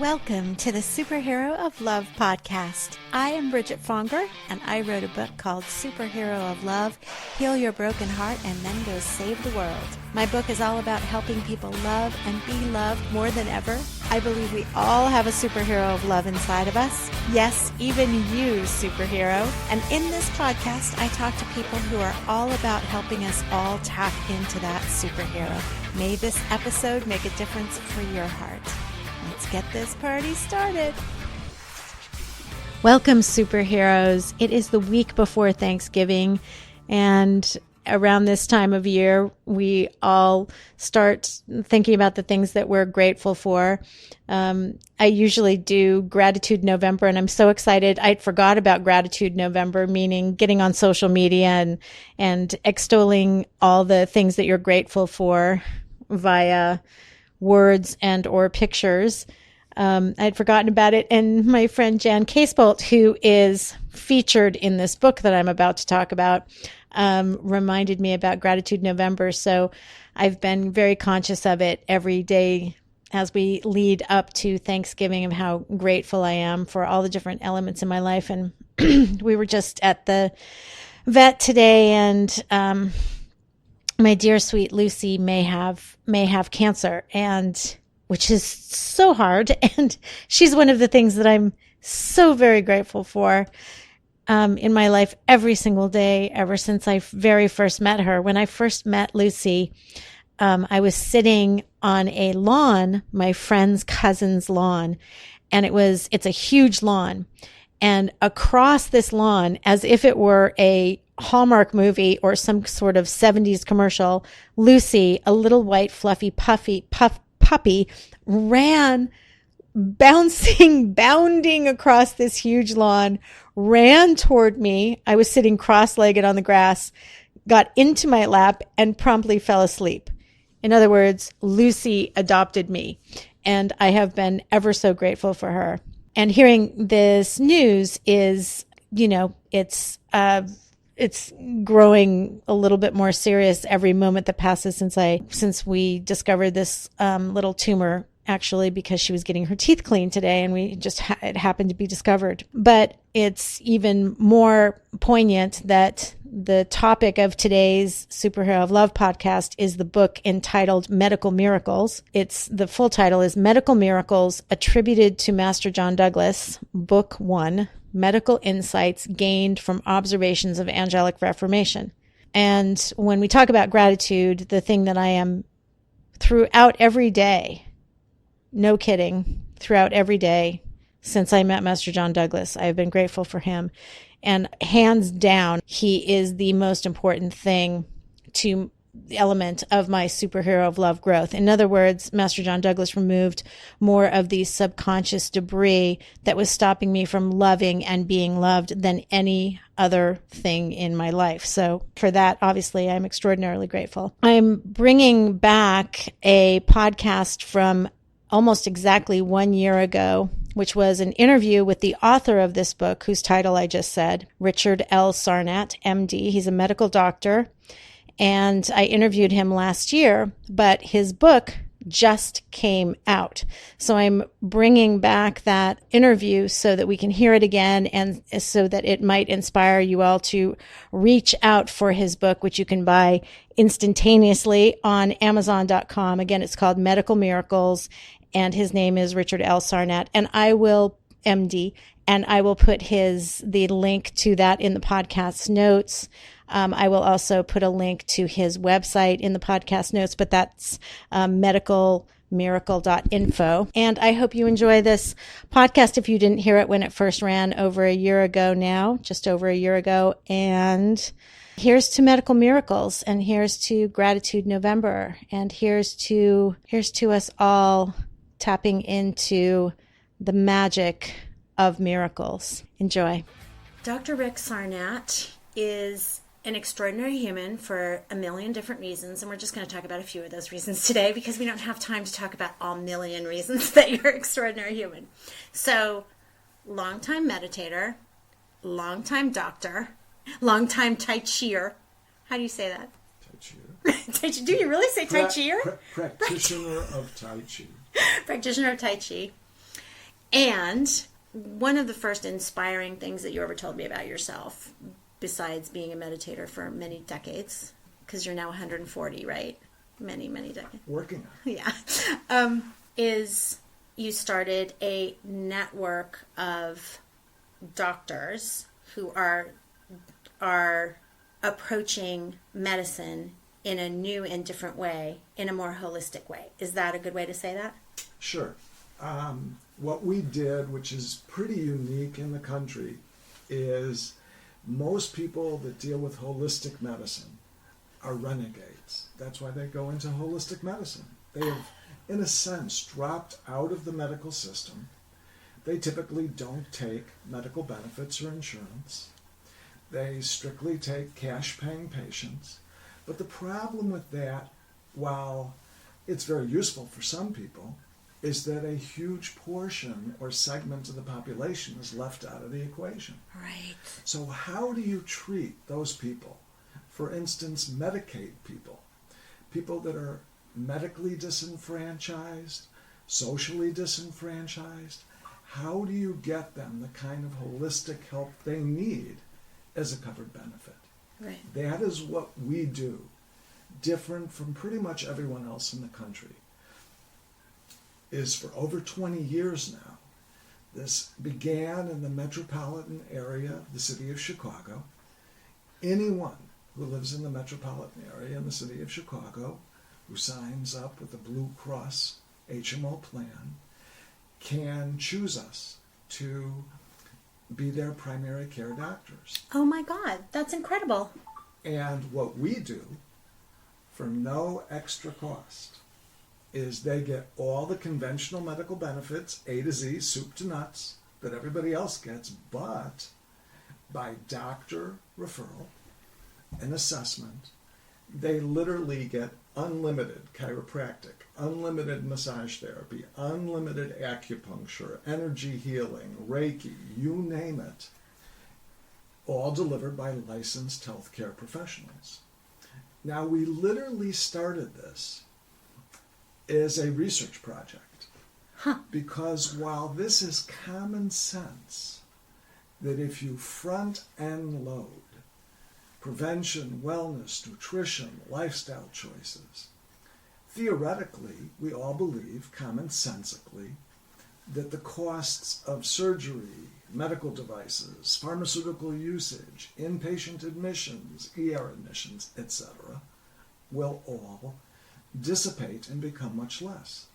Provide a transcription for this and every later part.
Welcome to the Superhero of Love podcast. I am Bridget Fonger, and I wrote a book called Superhero of Love, Heal Your Broken Heart, and Then Go Save the World. My book is all about helping people love and be loved more than ever. I believe we all have a superhero of love inside of us. Yes, even you, superhero. And in this podcast, I talk to people who are all about helping us all tap into that superhero. May this episode make a difference for your heart. Let's get this party started. Welcome, superheroes. It is the week before Thanksgiving, and around this time of year, we all start thinking about the things that we're grateful for. I usually do Gratitude November, and I'm so excited. I forgot about Gratitude November, meaning getting on social media and extolling all the things that you're grateful for via words and or pictures. I'd forgotten about it. And my friend Jan Casebolt, who is featured in this book that I'm about to talk about, reminded me about Gratitude November. So I've been very conscious of it every day as we lead up to Thanksgiving, of how grateful I am for all the different elements in my life. And we were just at the vet today, and my dear sweet Lucy may have cancer, and which is so hard. And she's one of the things that I'm so very grateful for in my life every single day, ever since I very first met her. When I first met Lucy, I was sitting on a lawn, my friend's cousin's lawn, and it's a huge lawn. And across this lawn, as if it were a Hallmark movie or some sort of 70s commercial, Lucy, a little white fluffy puppy, ran bounding across this huge lawn, ran toward me. I was sitting cross-legged on the grass, got into my lap, and promptly fell asleep. In other words, Lucy adopted me, and I have been ever so grateful for her. And hearing this news is, it's growing a little bit more serious every moment that passes since we discovered this little tumor, actually, because she was getting her teeth cleaned today, and it happened to be discovered. But it's even more poignant that the topic of today's Superhero of Love podcast is the book entitled Medical Miracles. The full title is Medical Miracles Attributed to Master John Douglas, Book 1, Medical Insights Gained from Observations of Angelic Reformation. And when we talk about gratitude, the thing that I am throughout every day, no kidding, throughout every day since I met Master John Douglas, I have been grateful for him. And hands down, he is the most important thing to the element of my superhero of love growth. In other words, Master John Douglas removed more of the subconscious debris that was stopping me from loving and being loved than any other thing in my life. So for that, obviously, I'm extraordinarily grateful. I'm bringing back a podcast from almost exactly 1 year ago, which was an interview with the author of this book, whose title I just said, Richard L. Sarnat, MD. He's a medical doctor, and I interviewed him last year, but his book just came out. So I'm bringing back that interview so that we can hear it again, and so that it might inspire you all to reach out for his book, which you can buy instantaneously on Amazon.com. Again, it's called Medical Miracles, and his name is Richard L. Sarnat, and I will, MD, and I will put the link to that in the podcast notes. I will also put a link to his website in the podcast notes, but that's medicalmiracle.info. And I hope you enjoy this podcast if you didn't hear it when it first ran over a year ago now, just over a year ago. And here's to Medical Miracles, and here's to Gratitude November, and here's to us all tapping into the magic of miracles. Enjoy. Dr. Rick Sarnat is an extraordinary human for a million different reasons, and we're just going to talk about a few of those reasons today because we don't have time to talk about all million reasons that you're an extraordinary human. So, longtime meditator, longtime doctor, longtime Tai Chier. How do you say that? Tai Chi. Do you really say Tai Chier? Practitioner of Tai Chi. Practitioner of Tai Chi. And one of the first inspiring things that you ever told me about yourself, besides being a meditator for many decades, because you're now 140, right? Many, many decades. Working on it. Yeah. Is you started a network of doctors who are approaching medicine in a new and different way, in a more holistic way. Is that a good way to say that? Sure. What we did, which is pretty unique in the country, is most people that deal with holistic medicine are renegades. That's why they go into holistic medicine. They have, in a sense, dropped out of the medical system. They typically don't take medical benefits or insurance. They strictly take cash-paying patients. But the problem with that, while it's very useful for some people, is that a huge portion or segment of the population is left out of the equation. Right. So how do you treat those people? For instance, Medicaid people, people that are medically disenfranchised, socially disenfranchised. How do you get them the kind of holistic help they need as a covered benefit? Right. That is what we do, different from pretty much everyone else in the country. Is for over 20 years now. This began in the metropolitan area of the city of Chicago. Anyone who lives in the metropolitan area in the city of Chicago who signs up with the Blue Cross HMO plan can choose us to be their primary care doctors. Oh my God, that's incredible. And what we do for no extra cost is they get all the conventional medical benefits, A to Z, soup to nuts, that everybody else gets, but by doctor referral and assessment, they literally get unlimited chiropractic, unlimited massage therapy, unlimited acupuncture, energy healing, Reiki, you name it, all delivered by licensed healthcare professionals. Now, we literally started this as a research project. Because while this is common sense, that if you front and load prevention, wellness, nutrition, lifestyle choices, theoretically, we all believe, commonsensically, that the costs of surgery, medical devices, pharmaceutical usage, inpatient admissions, ER admissions, etc., will all dissipate and become much less.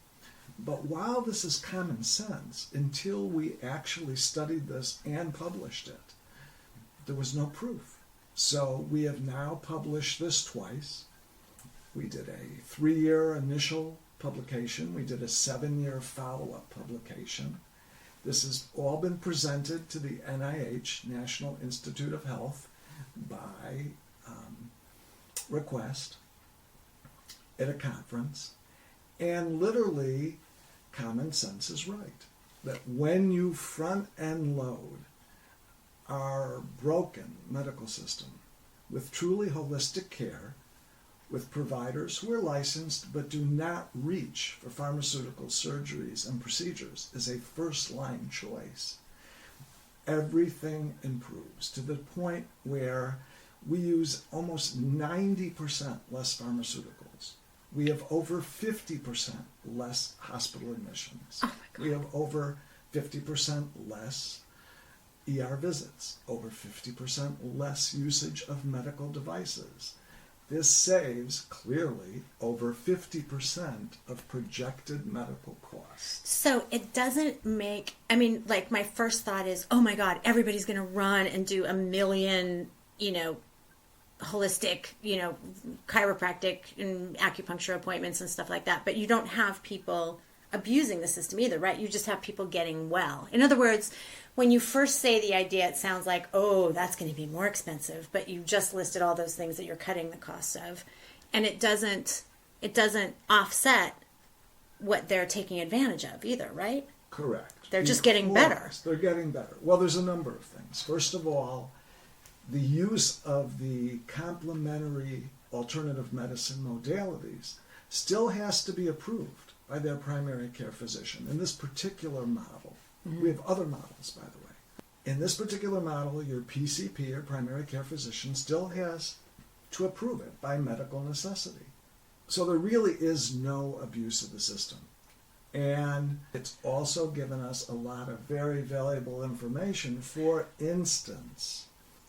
But while this is common sense, until we actually studied this and published it, there was no proof. So we have now published this twice. We did a 3-year initial publication. We did a 7-year follow-up publication. This has all been presented to the NIH, National Institute of Health, by request at a conference. And literally, common sense is right. That when you front and load our broken medical system with truly holistic care, with providers who are licensed but do not reach for pharmaceutical surgeries and procedures as a first-line choice, everything improves to the point where we use almost 90% less pharmaceuticals. We have over 50% less hospital admissions. Oh my God. We have over 50% less ER visits, over 50% less usage of medical devices. This saves, clearly, over 50% of projected medical costs. So it doesn't make, I mean, like my first thought is, oh my God, everybody's going to run and do a million, holistic, chiropractic and acupuncture appointments and stuff like that. But you don't have people abusing the system either, right? You just have people getting well. In other words, when you first say the idea, it sounds like, oh, that's going to be more expensive, but you just listed all those things that you're cutting the cost of, and it doesn't offset what they're taking advantage of either, right? Correct. They're just getting better. They're getting better. Well, there's a number of things. First of all, the use of the complementary alternative medicine modalities still has to be approved by their primary care physician. In this particular model, We have other models, by the way. In this particular model, your PCP, or primary care physician, still has to approve it by medical necessity. So there really is no abuse of the system. And it's also given us a lot of very valuable information. For instance,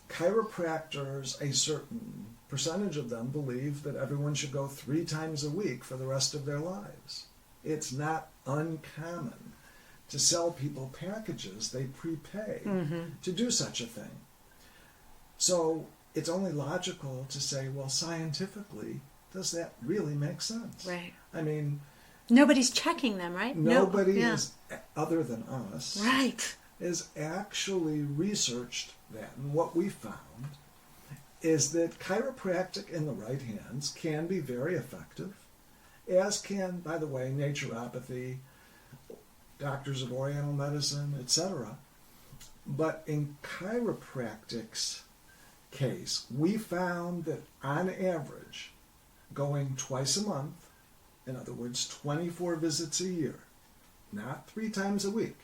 chiropractors, a certain percentage of them believe that everyone should go 3 times a week for the rest of their lives. It's not uncommon to sell people packages they prepay to do such a thing. So it's only logical to say, well, scientifically, does that really make sense? Right. I mean, nobody's checking them, right? Nobody is, other than us, right, is actually researched that. And what we found is that chiropractic in the right hands can be very effective, as can, by the way, naturopathy, doctors of Oriental medicine, etc. But in chiropractic's case, we found that on average, going twice a month, in other words, 24 visits a year, not 3 times a week,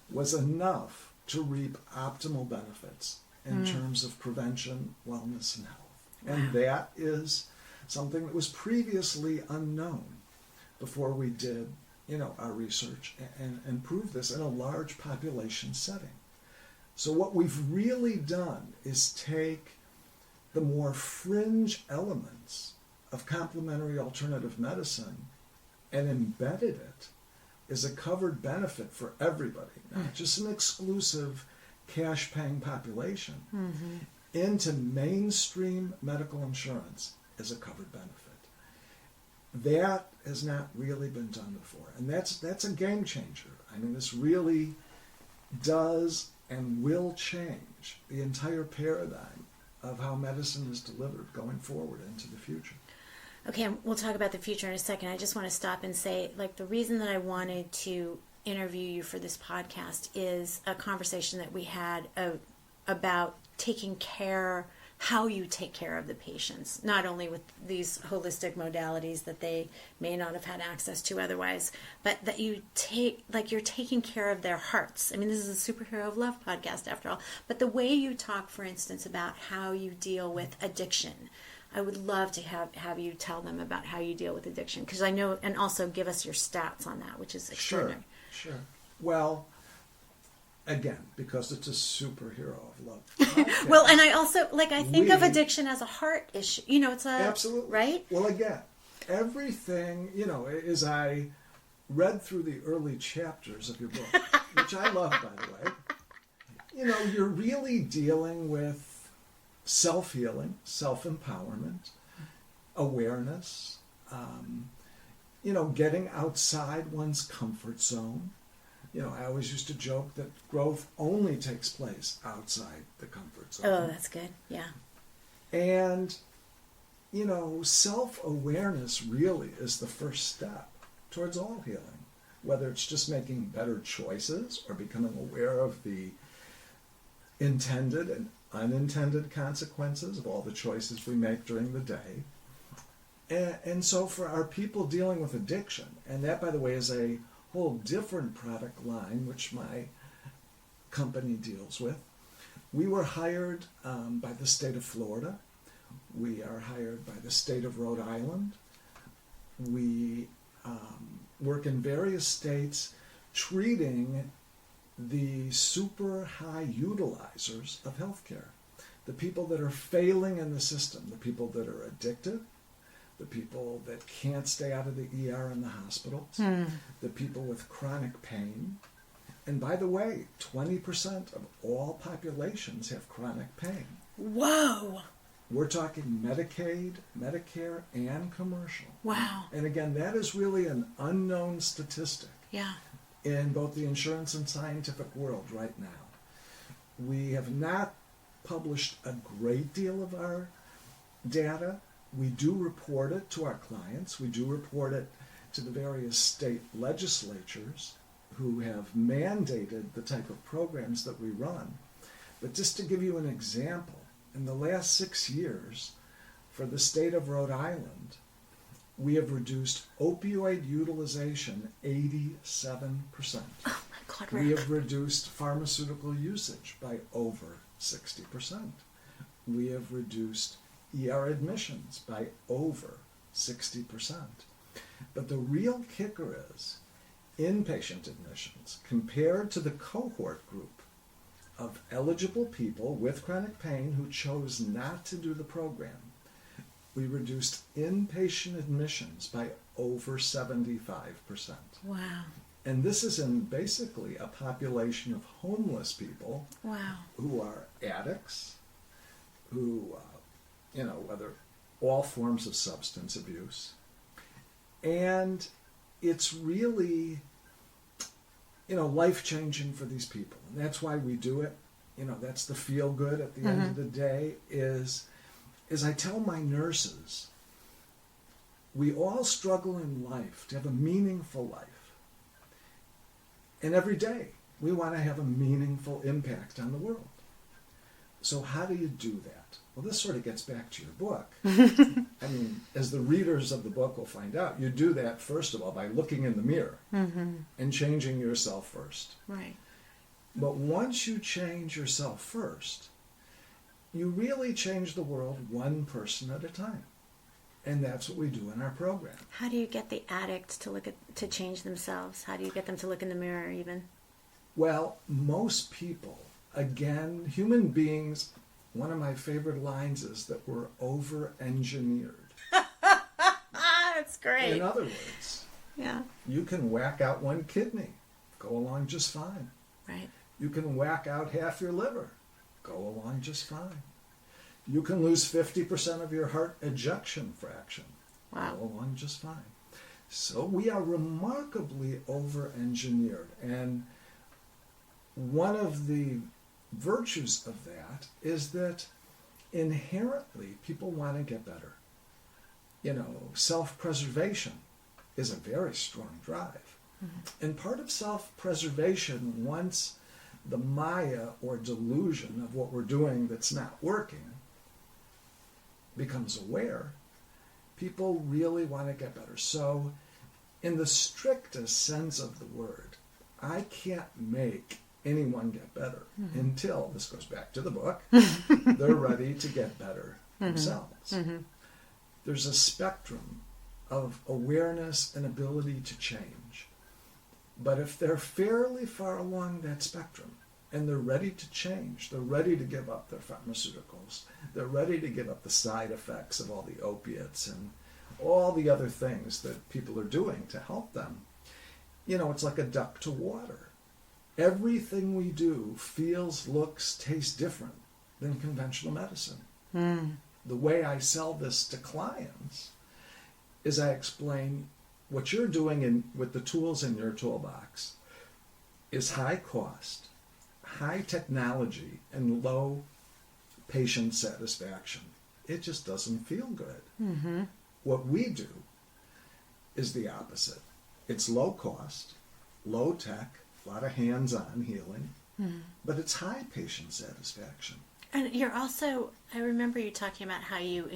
was enough to reap optimal benefits in terms of prevention, wellness, and health. And that is something that was previously unknown before we did, our research and proved this in a large population setting. So what we've really done is take the more fringe elements of complementary alternative medicine and embedded it as a covered benefit for everybody, not just an exclusive cash-paying population, into mainstream medical insurance as a covered benefit. That has not really been done before, and that's a game changer. I mean, this really does and will change the entire paradigm of how medicine is delivered going forward into the future. Okay, we'll talk about the future in a second. I just want to stop and say, the reason that I wanted to interview you for this podcast is a conversation that we had about taking care, how you take care of the patients, not only with these holistic modalities that they may not have had access to otherwise, but that you take, you're taking care of their hearts. I mean, this is a Superhero of Love podcast after all, but the way you talk, for instance, about how you deal with addiction, I would love to have you tell them about how you deal with addiction, because I know, and also give us your stats on that, which is extraordinary. Sure. Well, again, because it's a Superhero of Love podcast. Well, and I also, I think of addiction as a heart issue. It's a... Absolutely. Right? Well, again, everything, as I read through the early chapters of your book, which I love, by the way, you're really dealing with self-healing, self-empowerment, awareness, getting outside one's comfort zone. I always used to joke that growth only takes place outside the comfort zone. Oh, that's good. Yeah. And, self-awareness really is the first step towards all healing, whether it's just making better choices or becoming aware of the intended and unintended consequences of all the choices we make during the day. And so for our people dealing with addiction, and that, by the way, is a whole different product line which my company deals with. We were hired by the state of Florida. We are hired by the state of Rhode Island. We work in various states treating the super high utilizers of healthcare, the people that are failing in the system, the people that are addicted, the people that can't stay out of the ER in the hospitals, the people with chronic pain. And by the way, 20% of all populations have chronic pain. Whoa! We're talking Medicaid, Medicare, and commercial. Wow. And again, that is really an unknown statistic. Yeah. In both the insurance and scientific world right now. We have not published a great deal of our data. We do report it to our clients. We do report it to the various state legislatures who have mandated the type of programs that we run. But just to give you an example, in the last 6 years, for the state of Rhode Island, we have reduced opioid utilization 87%. Oh my God, We Rick. have reduced pharmaceutical usage by over 60%. We have reduced ER admissions by over 60%. But the real kicker is inpatient admissions compared to the cohort group of eligible people with chronic pain who chose not to do the program. We reduced inpatient admissions by over 75%. Wow. And this is in basically a population of homeless people Wow. who are addicts, who, whether all forms of substance abuse. And it's really, life-changing for these people. And that's why we do it. That's the feel-good at the end of the day is I tell my nurses, we all struggle in life to have a meaningful life. And every day, we want to have a meaningful impact on the world. So how do you do that? Well, this sort of gets back to your book. I mean, as the readers of the book will find out, you do that, first of all, by looking in the mirror and changing yourself first. Right. But once you change yourself first, you really change the world one person at a time. And that's what we do in our program. How do you get the addicts to change themselves? How do you get them to look in the mirror even? Well, most people, again, human beings, one of my favorite lines is that we're over-engineered. That's great. In other words, Yeah. you can whack out one kidney, go along just fine. Right. You can whack out half your liver, go along just fine. You can lose 50% of your heart ejection fraction, Wow. go along just fine. So we are remarkably over-engineered. And one of the virtues of that is that inherently people want to get better. Self-preservation is a very strong drive. And part of self-preservation, once the maya or delusion of what we're doing that's not working becomes aware, people really want to get better. So in the strictest sense of the word, I can't make anyone get better until, this goes back to the book, they're ready to get better themselves. There's a spectrum of awareness and ability to change. But if they're fairly far along that spectrum and they're ready to change, they're ready to give up their pharmaceuticals, they're ready to give up the side effects of all the opiates and all the other things that people are doing to help them, it's like a duck to water. Everything we do feels, looks, tastes different than conventional medicine. The way I sell this to clients is I explain what you're doing with the tools in your toolbox is high cost, high technology, and low patient satisfaction. It just doesn't feel good. What we do is the opposite. It's low cost, low tech, a lot of hands-on healing, but it's high patient satisfaction. And you're also, I remember you talking about how you're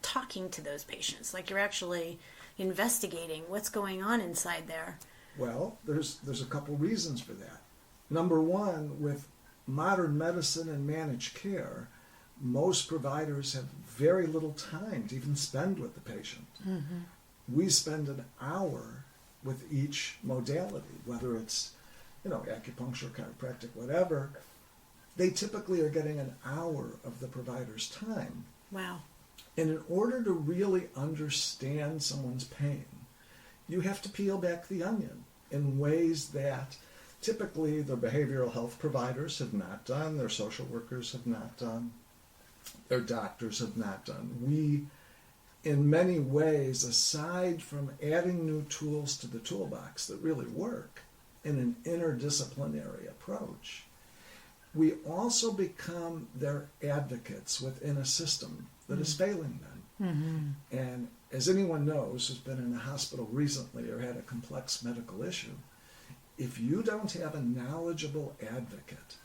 talking to those patients, like you're actually investigating what's going on inside there. Well, there's a couple reasons for that. Number one, with modern medicine and managed care, most providers have very little time to even spend with the patient. We spend an hour with each modality, whether it's, acupuncture, chiropractic, whatever. They typically are getting an hour of the provider's time. Wow. And in order to really understand someone's pain, you have to peel back the onion in ways that typically the behavioral health providers have not done, their social workers have not done, their doctors have not done. We, in many ways, aside from adding new tools to the toolbox that really work in an interdisciplinary approach, we also become their advocates within a system that is failing them. And as anyone knows who's been in a hospital recently or had a complex medical issue, if you don't have a knowledgeable advocate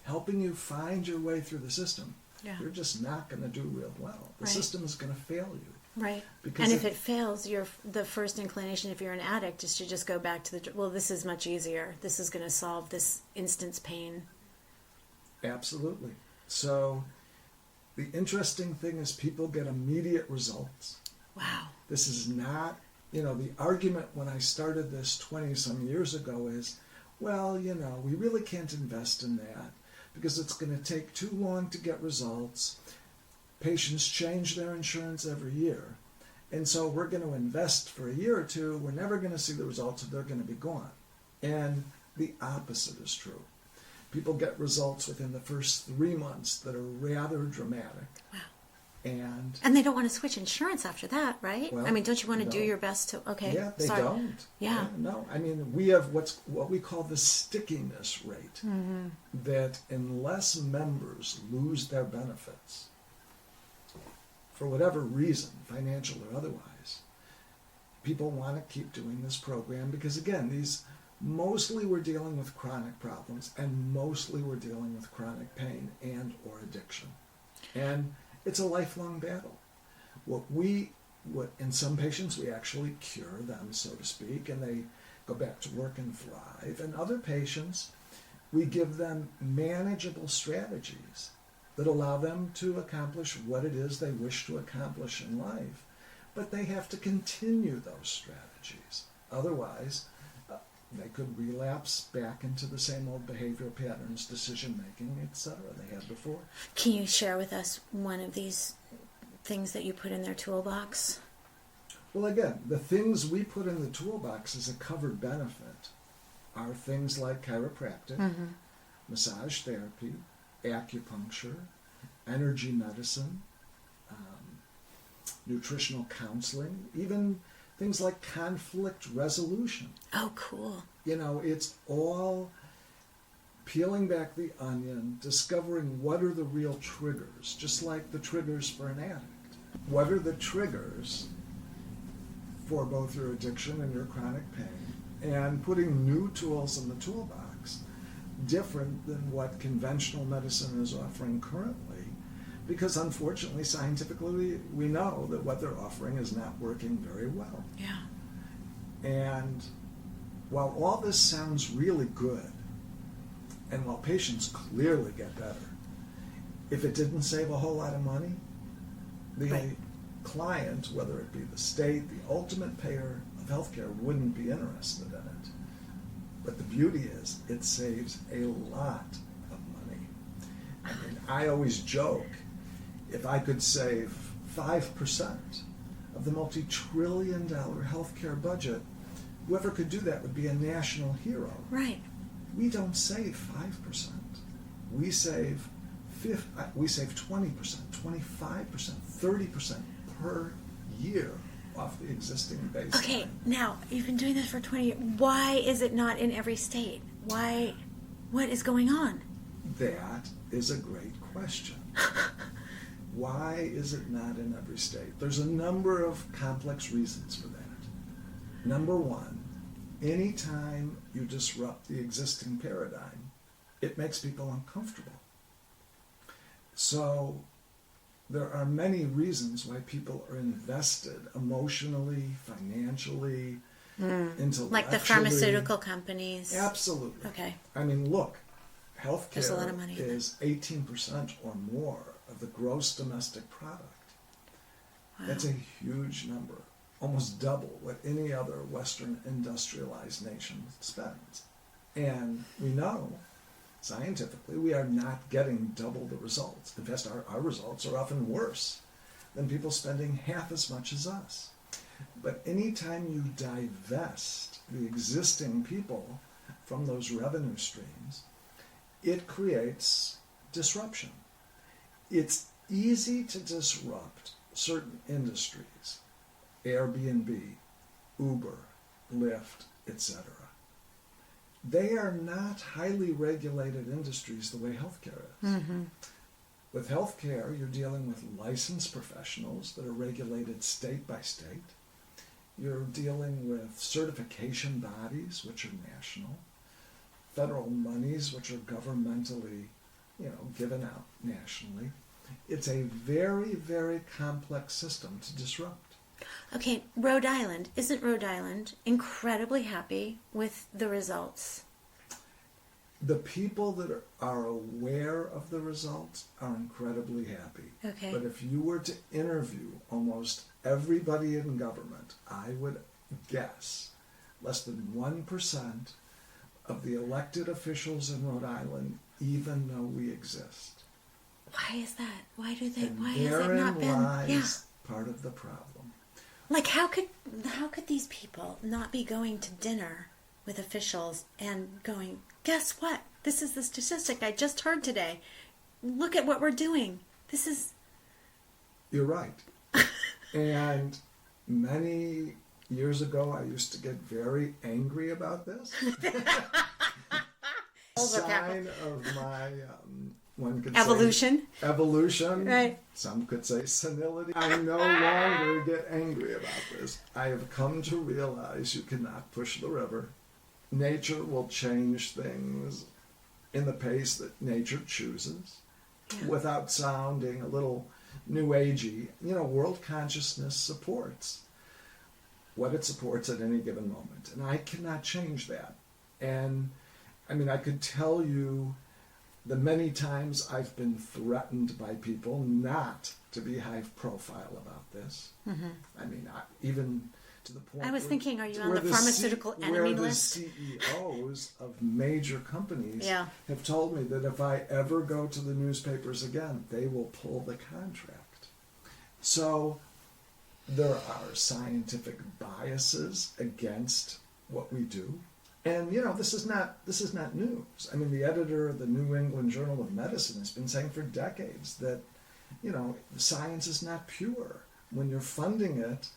helping you find your way through the system, you're just not going to do real well. The system is going to fail you. Right. Because And if it fails, the first inclination, if you're an addict, is to just go back to well, this is much easier. This is going to solve this instant's pain. Absolutely. So the interesting thing is people get immediate results. Wow. This is not, the argument when I started this 20 some years ago is, well, we really can't invest in that because it's going to take too long to get results. Patients change their insurance every year. And so we're going to invest for a year or two. We're never going to see the results, and they're going to be gone. And the opposite is true. People get results within the first 3 months that are rather dramatic. Wow. And they don't want to switch insurance after that, right? Well, I mean, don't you want to no. do your best to? Okay. Yeah, they Sorry. don't. Yeah. No, I mean, we have what we call the stickiness rate. Mm-hmm. That unless members lose their benefits, for whatever reason, financial or otherwise, people want to keep doing this program because, again, mostly we're dealing with chronic problems and mostly we're dealing with chronic pain and or addiction. And it's a lifelong battle. In some patients, we actually cure them, so to speak, and they go back to work and thrive. And other patients, we give them manageable strategies that allow them to accomplish what it is they wish to accomplish in life. But they have to continue those strategies. Otherwise, they could relapse back into the same old behavioral patterns, decision-making, etc. they had before. Can you share with us one of these things that you put in their toolbox? Well, again, the things we put in the toolbox as a covered benefit are things like chiropractic, Mm-hmm. massage therapy, acupuncture, energy medicine, nutritional counseling, even things like conflict resolution. Oh, cool. It's all peeling back the onion, discovering what are the real triggers, just like the triggers for an addict. What are the triggers for both your addiction and your chronic pain? And putting new tools in the toolbox, different than what conventional medicine is offering currently, because unfortunately, scientifically, we know that what they're offering is not working very well. Yeah. And while all this sounds really good, and while patients clearly get better, if it didn't save a whole lot of money, the Right. client, whether it be the state, the ultimate payer of healthcare, wouldn't be interested in it. But the beauty is, it saves a lot of money. I mean, I always joke, if I could save 5% of the multi-trillion-dollar healthcare budget, whoever could do that would be a national hero. Right. We don't save 5%. We save 20%, 25%, 30% per year off the existing baseline. Okay, now, you've been doing this for 20 years. Why is it not in every state? Why? What is going on? That is a great question. Why is it not in every state? There's a number of complex reasons for that. Number one, anytime you disrupt the existing paradigm, it makes people uncomfortable. So there are many reasons why people are invested emotionally, financially, intellectually. Like the pharmaceutical companies. Absolutely. Okay. I mean, look, There's a lot of healthcare money in is 18% or more of the gross domestic product. Wow. That's a huge number, almost double what any other Western industrialized nation spends. And we know, scientifically, we are not getting double the results. In fact, our results are often worse than people spending half as much as us. But anytime you divest the existing people from those revenue streams, it creates disruption. It's easy to disrupt certain industries, Airbnb, Uber, Lyft, etc. They are not highly regulated industries the way healthcare is. Mm-hmm. With healthcare, you're dealing with licensed professionals that are regulated state by state. You're dealing with certification bodies, which are national, federal monies, which are governmentally, given out nationally. It's a very, very complex system to disrupt. Okay, Rhode Island. Isn't Rhode Island incredibly happy with the results? The people that are aware of the results are incredibly happy. Okay. But if you were to interview almost everybody in government, I would guess less than 1% of the elected officials in Rhode Island even know we exist. Why is that? Why do they? And Why has it therein not been? lies Yeah. part of the problem. Like how could these people not be going to dinner with officials and going, guess what? This is the statistic I just heard today. Look at what we're doing. This is... You're right. And many years ago, I used to get very angry about this. Sign of my, one could Evolution. say... Evolution. Right. Some could say senility. I no longer get angry about this. I have come to realize you cannot push the river. Nature will change things in the pace that nature chooses, without sounding a little new agey. You know, world consciousness supports what it supports at any given moment, and I cannot change that. And I mean, I could tell you the many times I've been threatened by people not to be high profile about this. Mm-hmm. I mean, even to the point I was thinking, are you on where the pharmaceutical enemy list? Where the CEOs of major companies Yeah. have told me that if I ever go to the newspapers again, they will pull the contract. So there are scientific biases against what we do. And you know, this is not news. I mean, the editor of the New England Journal of Medicine has been saying for decades that, you know, science is not pure. When you're funding it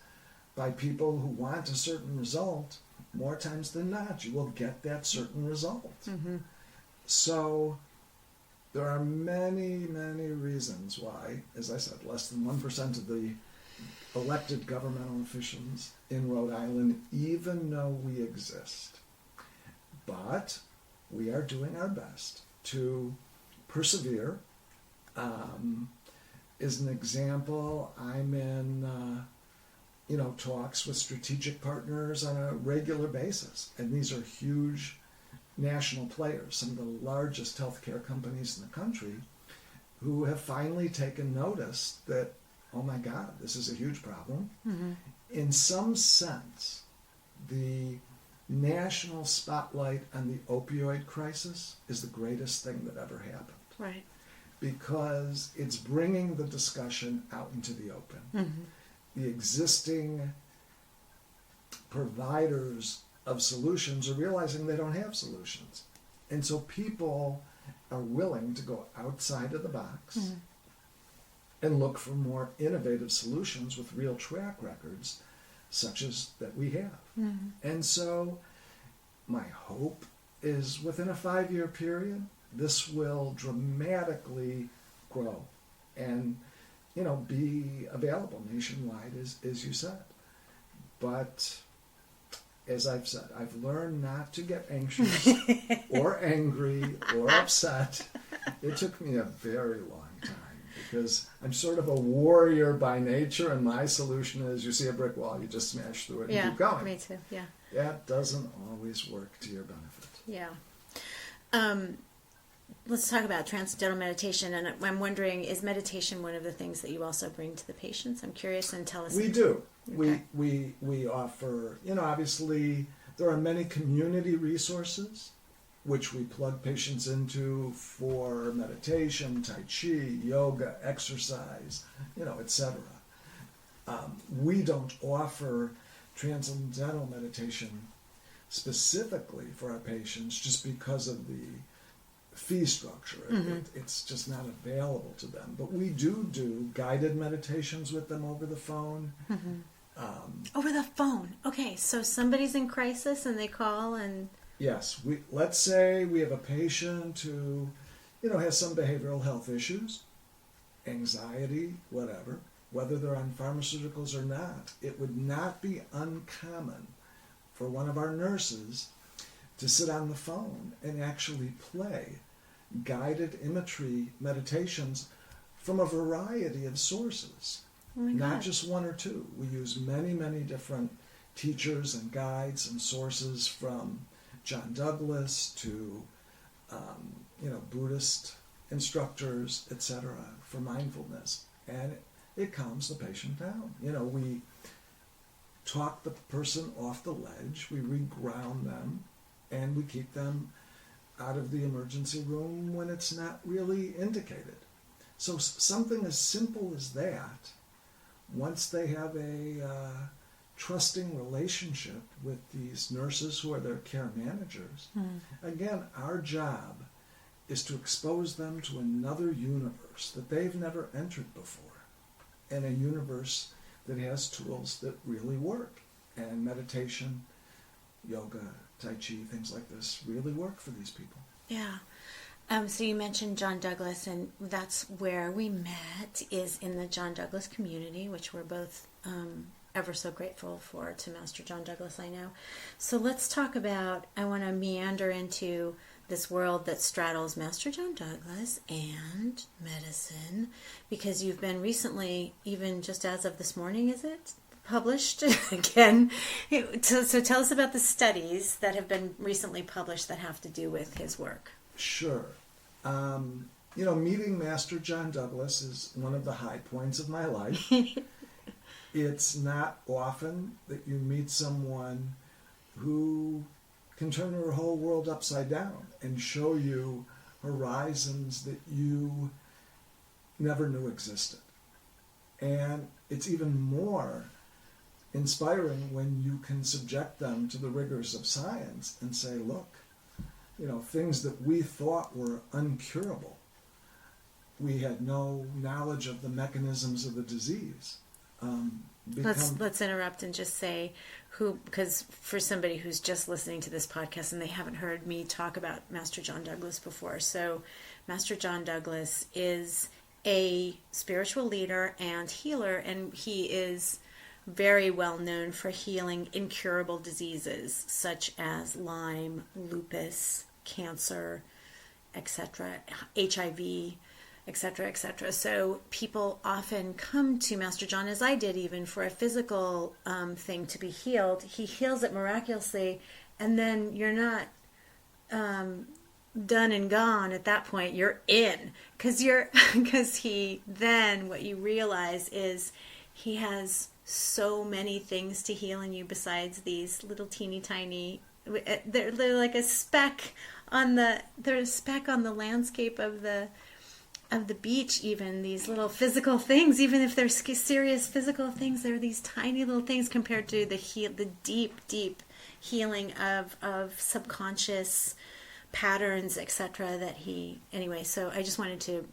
by people who want a certain result, more times than not, you will get that certain result. Mm-hmm. So there are many, many reasons why, as I said, less than 1% of the elected governmental officials in Rhode Island even know we exist. But we are doing our best to persevere. As an example, I'm in talks with strategic partners on a regular basis, and these are huge national players, some of the largest healthcare companies in the country, who have finally taken notice that, oh my God, this is a huge problem. Mm-hmm. In some sense, the national spotlight on the opioid crisis is the greatest thing that ever happened. Right. Because it's bringing the discussion out into the open. Mm-hmm. The existing providers of solutions are realizing they don't have solutions. And so people are willing to go outside of the box mm-hmm. and look for more innovative solutions with real track records, such as that we have. Mm-hmm. And so my hope is within a 5-year period, this will dramatically grow and, you know, be available nationwide, as you said. But as I've said, I've learned not to get anxious or angry or upset. It took me a very long time because I'm sort of a warrior by nature, and my solution is you see a brick wall, you just smash through it and keep going. Me too, yeah. That doesn't always work to your benefit. Yeah. Let's talk about transcendental meditation, and I'm wondering, is meditation one of the things that you also bring to the patients? I'm curious, and tell us. We do. Okay. We offer, you know, obviously there are many community resources which we plug patients into for meditation, tai chi, yoga, exercise, you know, etc. We don't offer transcendental meditation specifically for our patients just because of the fee structure. Mm-hmm. It's just not available to them. But we do guided meditations with them over the phone. Mm-hmm. Over the phone. Okay, so somebody's in crisis and they call and... Yes. Let's say we have a patient who, you know, has some behavioral health issues, anxiety, whatever. Whether they're on pharmaceuticals or not, it would not be uncommon for one of our nurses to sit on the phone and actually play guided imagery meditations from a variety of sources. Oh my Not God. just one or two. We use many, many different teachers and guides and sources, from John Douglas to Buddhist instructors, etc., for mindfulness, and it calms the patient down. We talk the person off the ledge, we reground them, and we keep them out of the emergency room when it's not really indicated. So something as simple as that, once they have a trusting relationship with these nurses who are their care managers, again, our job is to expose them to another universe that they've never entered before, and a universe that has tools that really work. And meditation, yoga, Tai Chi, things like this really work for these people. Yeah. So you mentioned John Douglas, and that's where we met, is in the John Douglas community, which we're both ever so grateful for, to Master John Douglas, I know. So let's talk about, I want to meander into this world that straddles Master John Douglas and medicine, because you've been recently, even just as of this morning, is it, published again? So tell us about the studies that have been recently published that have to do with his work. Sure. Meeting Master John Douglas is one of the high points of my life. It's not often that you meet someone who can turn your whole world upside down and show you horizons that you never knew existed. And it's even more inspiring when you can subject them to the rigors of science and say, look, things that we thought were uncurable, we had no knowledge of the mechanisms of the disease. Let's interrupt and just say because for somebody who's just listening to this podcast and they haven't heard me talk about Master John Douglas before. So Master John Douglas is a spiritual leader and healer, and he is very well known for healing incurable diseases such as Lyme, lupus, cancer, etc., HIV, etc., etc. So people often come to Master John, as I did even, for a physical thing to be healed. He heals it miraculously, and then you're not done and gone at that point. You're in, because he then, what you realize is he has so many things to heal in you besides these little teeny tiny. They're like a speck on the landscape of the beach. Even these little physical things, even if they're serious physical things, they're these tiny little things compared to the deep healing of subconscious patterns, etc. That he anyway. So I just wanted to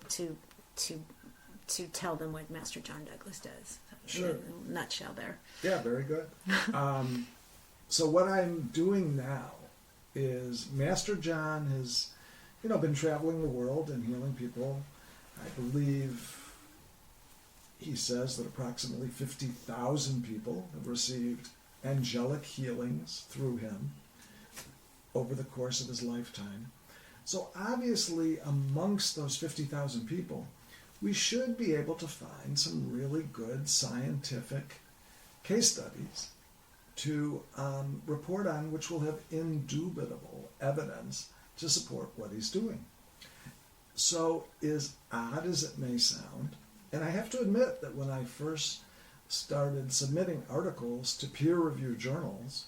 tell them what Master John Douglas does. Sure. In a nutshell there. Yeah, very good. So what I'm doing now is Master John has, been traveling the world and healing people. I believe he says that approximately 50,000 people have received angelic healings through him over the course of his lifetime. So obviously amongst those 50,000 people, we should be able to find some really good scientific case studies to report on, which will have indubitable evidence to support what he's doing. So, as odd as it may sound, and I have to admit that when I first started submitting articles to peer-reviewed journals,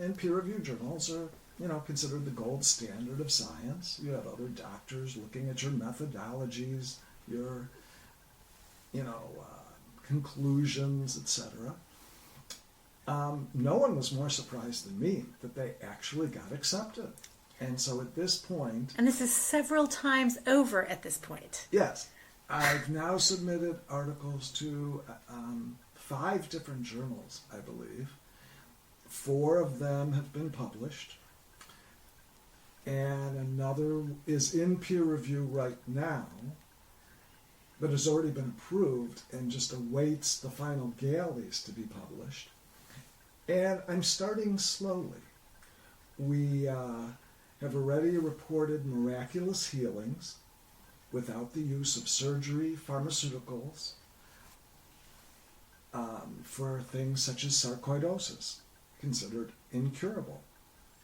and peer-reviewed journals are, considered the gold standard of science. You have other doctors looking at your methodologies, your, conclusions, etc. No one was more surprised than me that they actually got accepted. And so at this point... And this is several times over at this point. Yes. I've now submitted articles to 5 different journals, I believe. 4 of them have been published. And another is in peer review right now, but has already been approved and just awaits the final galleys to be published. And I'm starting slowly. We have already reported miraculous healings without the use of surgery, pharmaceuticals, for things such as sarcoidosis, considered incurable.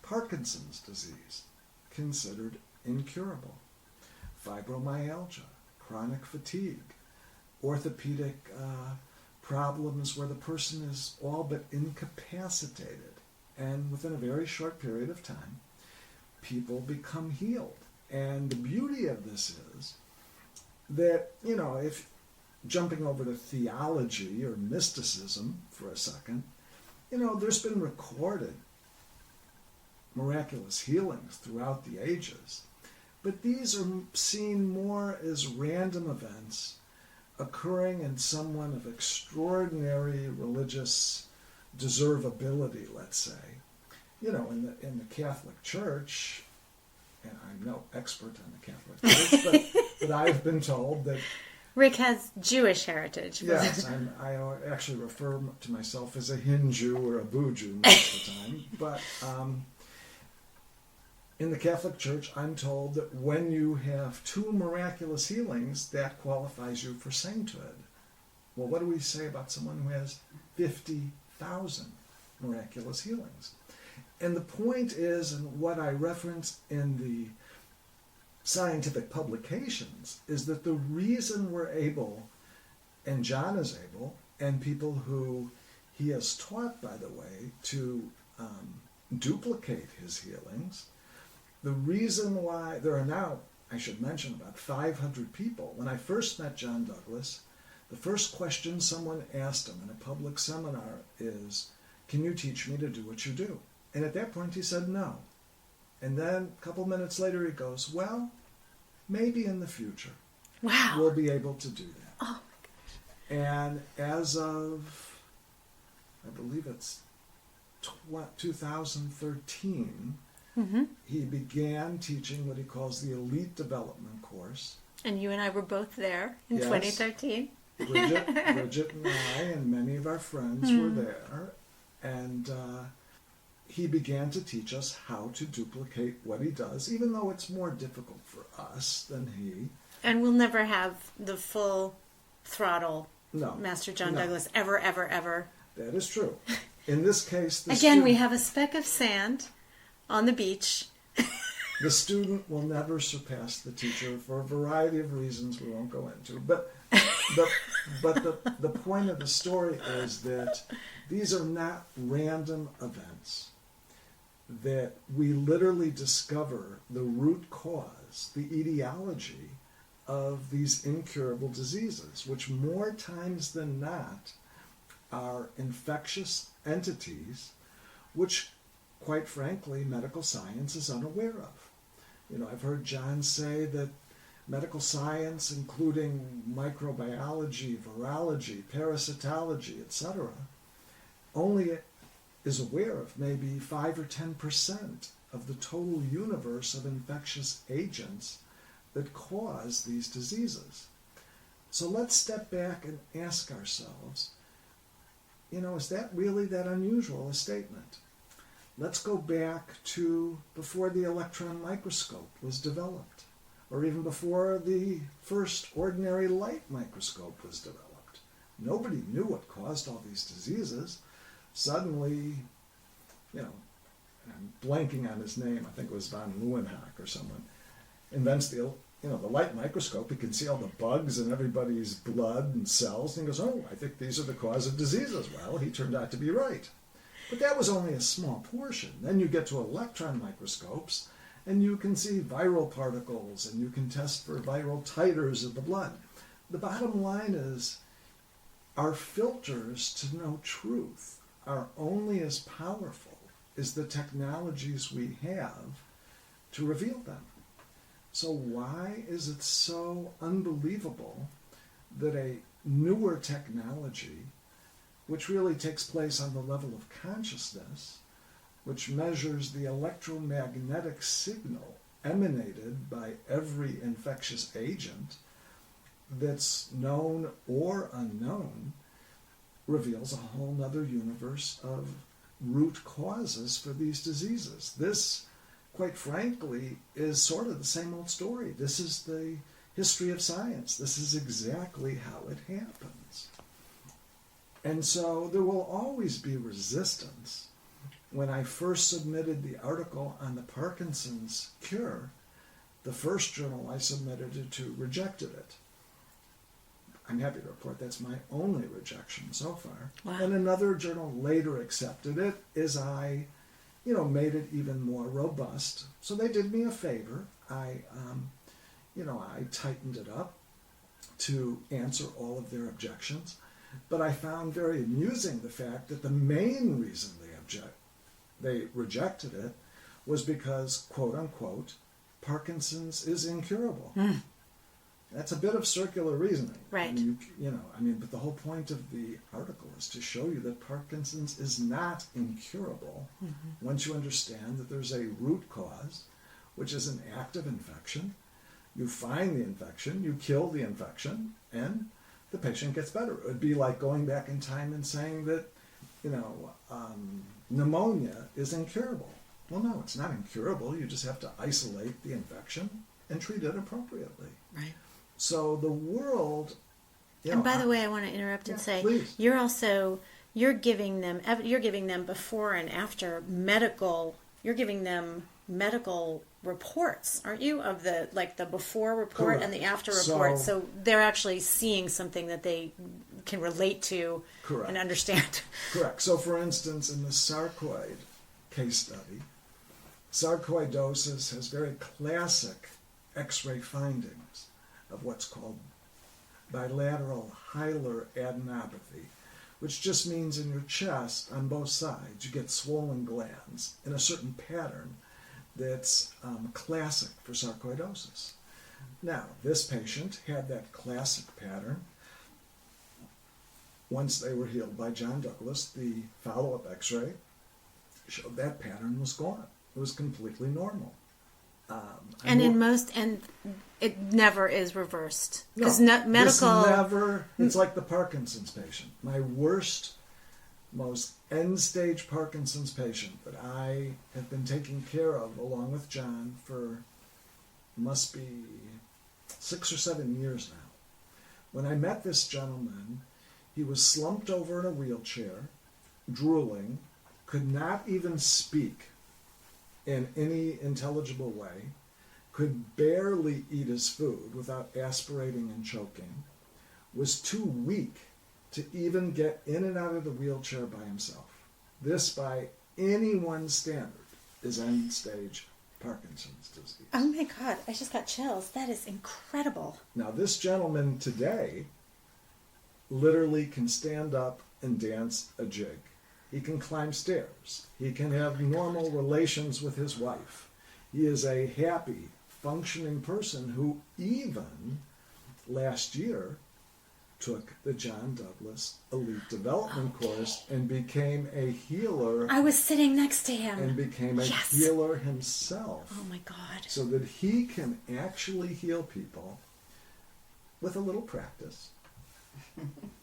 Parkinson's disease, considered incurable. Fibromyalgia, chronic fatigue, orthopedic problems where the person is all but incapacitated. And within a very short period of time, people become healed. And the beauty of this is that, if jumping over to theology or mysticism for a second, there's been recorded miraculous healings throughout the ages, but these are seen more as random events occurring in someone of extraordinary religious deservability, let's say. In the Catholic Church, and I'm no expert on the Catholic Church, but I've been told that Rick has Jewish heritage. Yes, I actually refer to myself as a Hindu or a Buju most of the time. But in the Catholic Church, I'm told that when you have 2 miraculous healings, that qualifies you for sainthood. Well, what do we say about someone who has 50,000 miraculous healings? And the point is, and what I reference in the scientific publications, is that the reason we're able, and John is able, and people who he has taught, by the way, to duplicate his healings, the reason why there are now, I should mention, about 500 people. When I first met John Douglas, the first question someone asked him in a public seminar is, "Can you teach me to do what you do?" And at that point he said no. And then a couple minutes later he goes, "Well, maybe in the future Wow. we'll be able to do that." Oh, And as of, I believe it's 2013, he began teaching what he calls the Elite Development Course. and you and I were both there in Yes. 2013. Bridget and I and many of our friends were there. And he began to teach us how to duplicate what he does, even though it's more difficult for us than he. And we'll never have the full throttle No. Master John No. Douglas ever, ever, ever. That is true. In this case, Again, we have a speck of sand on the beach. the student will never surpass the teacher for a variety of reasons we won't go into. But the point of the story is that these are not random events. That we literally discover the root cause, the etiology of these incurable diseases, which more times than not are infectious entities, which, quite frankly, medical science is unaware of. I've heard John say that medical science, including microbiology, virology, parasitology, etc., only is aware of maybe 5 or 10% of the total universe of infectious agents that cause these diseases. So let's step back and ask ourselves, is that really that unusual a statement? Let's go back to before the electron microscope was developed, or even before the first ordinary light microscope was developed. Nobody knew what caused all these diseases. Suddenly, I'm blanking on his name, I think it was von Leeuwenhoek or someone, invents the light microscope. He can see all the bugs in everybody's blood and cells, and he goes, "Oh, I think these are the cause of diseases." Well, he turned out to be right. But that was only a small portion. Then you get to electron microscopes, and you can see viral particles, and you can test for viral titers of the blood. The bottom line is, our filters to know truth are only as powerful as the technologies we have to reveal them. So why is it so unbelievable that a newer technology, which really takes place on the level of consciousness, which measures the electromagnetic signal emanated by every infectious agent that's known or unknown, reveals a whole nother universe of root causes for these diseases? This, quite frankly, is sort of the same old story. This is the history of science. This is exactly how it happens. And so there will always be resistance. When I first submitted the article on the Parkinson's cure, the first journal I submitted it to rejected it. I'm happy to report that's my only rejection so far. Wow. And another journal later accepted it as I, made it even more robust. So they did me a favor. I tightened it up to answer all of their objections. But I found very amusing the fact that the main reason they rejected it was because, quote unquote, Parkinson's is incurable. That's a bit of circular reasoning. Right. But the whole point of the article is to show you that Parkinson's is not incurable once you understand that there's a root cause, which is an active infection. You find the infection, you kill the infection, and the patient gets better. It would be like going back in time and saying that, pneumonia is incurable. Well, no, it's not incurable. You just have to isolate the infection and treat it appropriately. Right. So the world... And by the way, I want to interrupt and say, please. you're giving them before and after medical, you're giving them medical reports, aren't you, of the before report and the after report. So they're actually seeing something that they can relate to and understand. Correct. So for instance, in the sarcoid case study, sarcoidosis has very classic X-ray findings of what's called bilateral hilar adenopathy, which just means in your chest on both sides you get swollen glands in a certain pattern that's classic for sarcoidosis. Now, this patient had that classic pattern. Once they were healed by John Douglas, the follow-up X-ray showed that pattern was gone. It was completely normal. And it never is reversed. Because it's like the Parkinson's patient. My worst, most end-stage Parkinson's patient that I have been taking care of along with John for must be 6 or 7 years now. When I met this gentleman, he was slumped over in a wheelchair, drooling, could not even speak in any intelligible way, could barely eat his food without aspirating and choking, was too weak to even get in and out of the wheelchair by himself. This, by anyone's standard, is end-stage Parkinson's disease. Oh my God, I just got chills. That is incredible. Now, this gentleman today literally can stand up and dance a jig. He can climb stairs. He can have normal relations with his wife. He is a happy, functioning person who even last year took the John Douglas Elite Development course and became a healer. I was sitting next to him. And became a healer himself. Oh my God. So that he can actually heal people with a little practice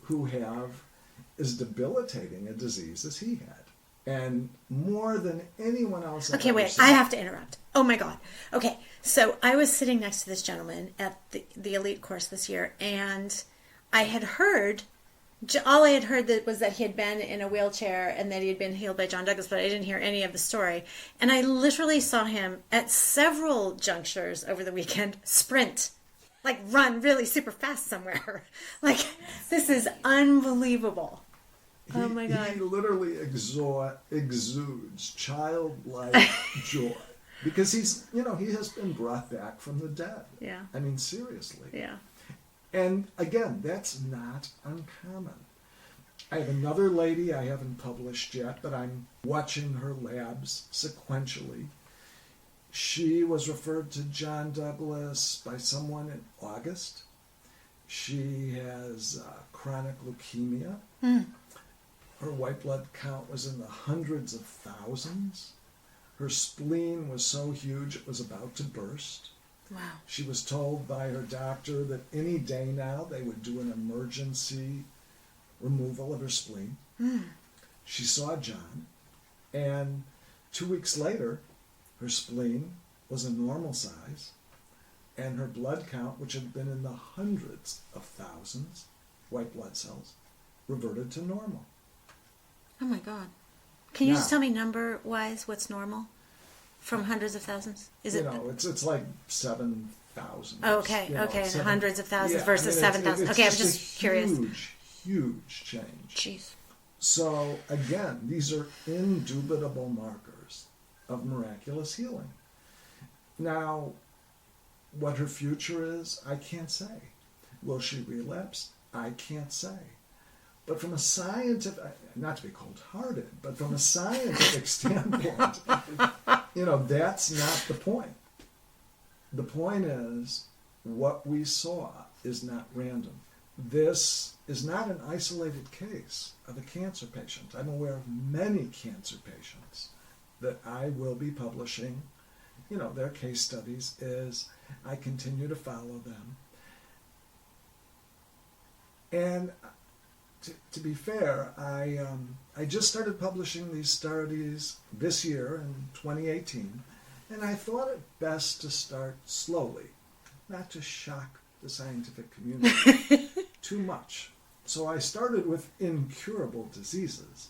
who have as debilitating a disease as he had. And more than anyone else. Okay, wait, I have to interrupt. Oh my God. Okay, so I was sitting next to this gentleman at the Elite course this year, and I had heard, all I had heard was that he had been in a wheelchair and that he had been healed by John Douglas, but I didn't hear any of the story. And I literally saw him at several junctures over the weekend sprint, like run really super fast somewhere. Like, this is unbelievable. Oh my God. He literally exudes childlike joy. Because he has been brought back from the dead. Yeah. I mean, seriously. Yeah. And again, that's not uncommon. I have another lady I haven't published yet, but I'm watching her labs sequentially. She was referred to John Douglas by someone in August. She has chronic leukemia. Her white blood count was in the hundreds of thousands. Her spleen was so huge it was about to burst. Wow. She was told by her doctor that any day now they would do an emergency removal of her spleen. She saw John, and 2 weeks later, her spleen was a normal size, and her blood count, which had been in the hundreds of thousands, white blood cells, reverted to normal. Oh my God. Can you Now- just tell me number-wise what's normal from hundreds of thousands? Is it? It's like 7,000. Oh, okay, okay, and hundreds of thousands Yeah, versus 7,000. it's Okay, I'm a just curious. Huge change. Jeez. So again, these are indubitable markers of miraculous healing. Now, what her future is, I can't say. Will she relapse? I can't say. But from a scientific, not to be cold-hearted, but from a scientific standpoint, that's not the point. The point is, what we saw is not random. This is not an isolated case of a cancer patient. I'm aware of many cancer patients that I will be publishing, their case studies as I continue to follow them. And to be fair, I just started publishing these studies this year in 2018, and I thought it best to start slowly, not to shock the scientific community too much. So I started with incurable diseases,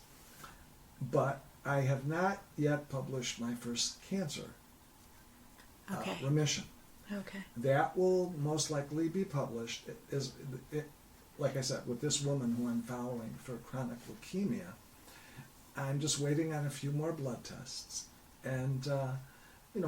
but I have not yet published my first cancer remission. Okay. That will most likely be published. Like I said, with this woman who I'm following for chronic leukemia, I'm just waiting on a few more blood tests and,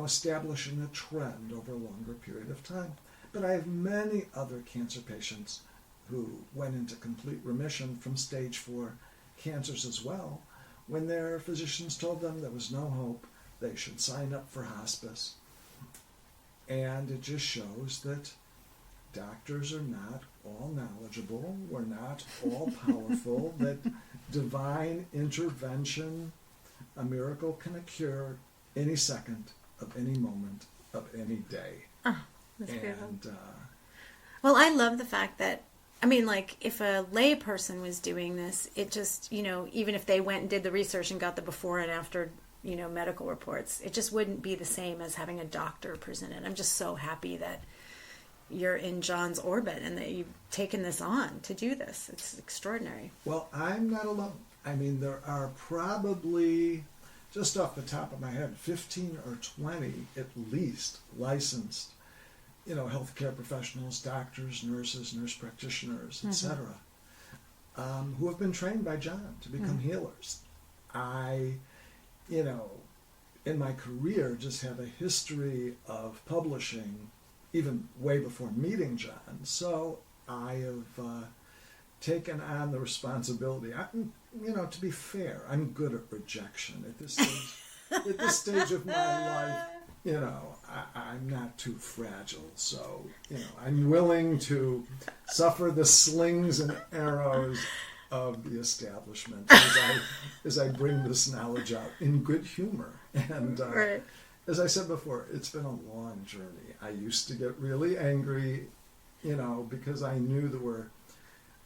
establishing a trend over a longer period of time. But I have many other cancer patients who went into complete remission from stage 4 cancers as well, when their physicians told them there was no hope, they should sign up for hospice. And it just shows that doctors are not all knowledgeable, we're not all powerful, that divine intervention, a miracle can occur any second of any moment of any day. Oh, that's beautiful. And Well, I love the fact that, if a lay person was doing this, it just, even if they went and did the research and got the before and after, medical reports, it just wouldn't be the same as having a doctor present it. I'm just so happy that you're in John's orbit and that you've taken this on to do this. It's extraordinary. well, I'm not alone. There are probably, just off the top of my head, 15 or 20 at least licensed, healthcare professionals, doctors, nurses, nurse practitioners, etc., who have been trained by John to become healers. I, in my career, just have a history of publishing, even way before meeting John. So I have taken on the responsibility. To be fair, I'm good at rejection at this stage. At this stage of my life, I'm not too fragile. So, I'm willing to suffer the slings and arrows of the establishment as I bring this knowledge out in good humor. And Right. as I said before, it's been a long journey. I used to get really angry, because I knew there were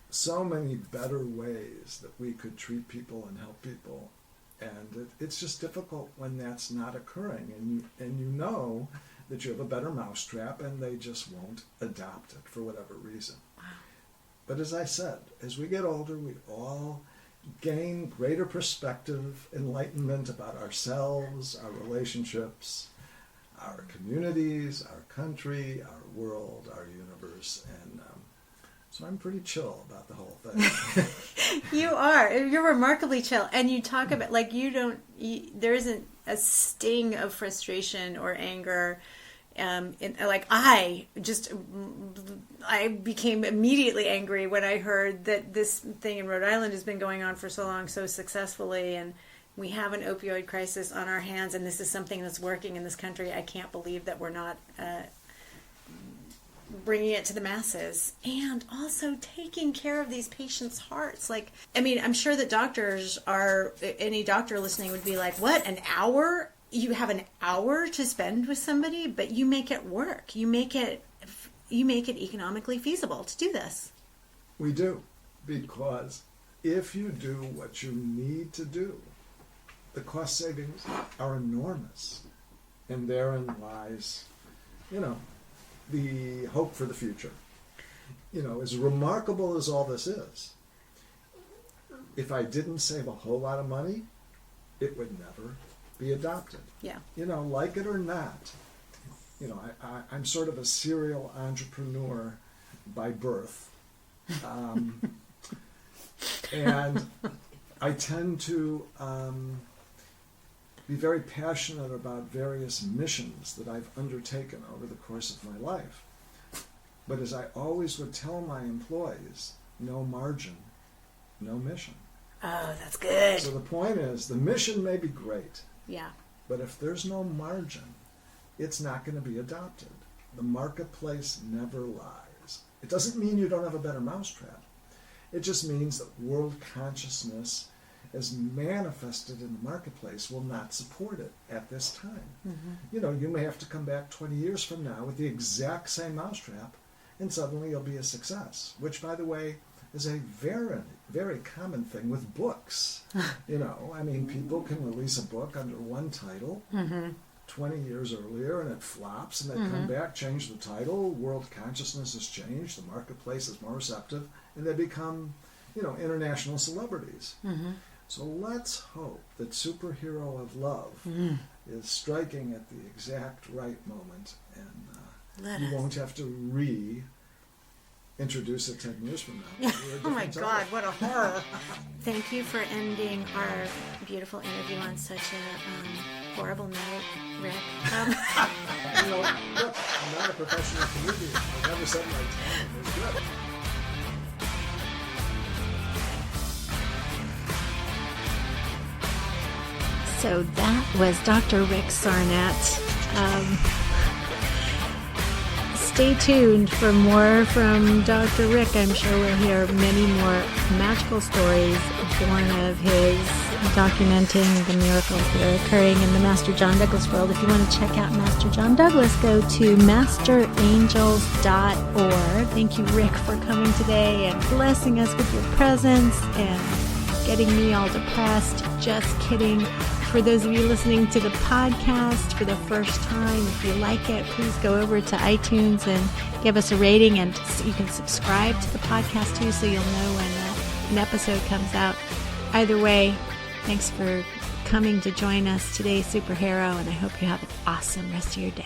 so many better ways that we could treat people and help people. And it's just difficult when that's not occurring. And you know that you have a better mousetrap and they just won't adopt it for whatever reason. Wow. But as I said, as we get older, we all gain greater perspective, enlightenment about ourselves, our relationships, our communities, our country, our world, our universe. And so I'm pretty chill about the whole thing. You are. You're remarkably chill. And you talk about, there isn't a sting of frustration or anger. I became immediately angry when I heard that this thing in Rhode Island has been going on for so long, so successfully, and we have an opioid crisis on our hands, and this is something that's working in this country. I can't believe that we're not bringing it to the masses, and also taking care of these patients' hearts. I'm sure that any doctor listening would be like, what, an hour? You have an hour to spend with somebody, but you make it work. You make it economically feasible to do this. We do, because if you do what you need to do, the cost savings are enormous. And therein lies, the hope for the future. As remarkable as all this is, if I didn't save a whole lot of money, it would never be adopted. Yeah. Like it or not, I'm sort of a serial entrepreneur by birth. And I tend to be very passionate about various missions that I've undertaken over the course of my life. But as I always would tell my employees, no margin, no mission. Oh, that's good. So the point is, the mission may be great, Yeah. but if there's no margin, it's not going to be adopted. The marketplace never lies. It doesn't mean you don't have a better mousetrap. It just means that world consciousness as manifested in the marketplace will not support it at this time. Mm-hmm. You may have to come back 20 years from now with the exact same mousetrap, and suddenly you'll be a success, which, by the way, is a very, very common thing with books. People can release a book under one title 20 years earlier, and it flops, and they come back, change the title, world consciousness has changed, the marketplace is more receptive, and they become, international celebrities. So let's hope that Superhero of Love is striking at the exact right moment, and you won't have to reintroduce it 10 years from now. Oh my God, what a horror. Thank you for ending our beautiful interview on such a horrible note, Rick. Look, I'm not a professional comedian. I never said my time. It was good. So that was Dr. Rick Sarnat. Stay tuned for more from Dr. Rick. I'm sure we'll hear many more magical stories born of his documenting the miracles that are occurring in the Master John Douglas world. If you want to check out Master John Douglas, go to masterangels.org. Thank you, Rick, for coming today and blessing us with your presence and getting me all depressed. Just kidding. For those of you listening to the podcast for the first time, if you like it, please go over to iTunes and give us a rating, and you can subscribe to the podcast too so you'll know when an episode comes out. Either way, thanks for coming to join us today, Superhero, and I hope you have an awesome rest of your day.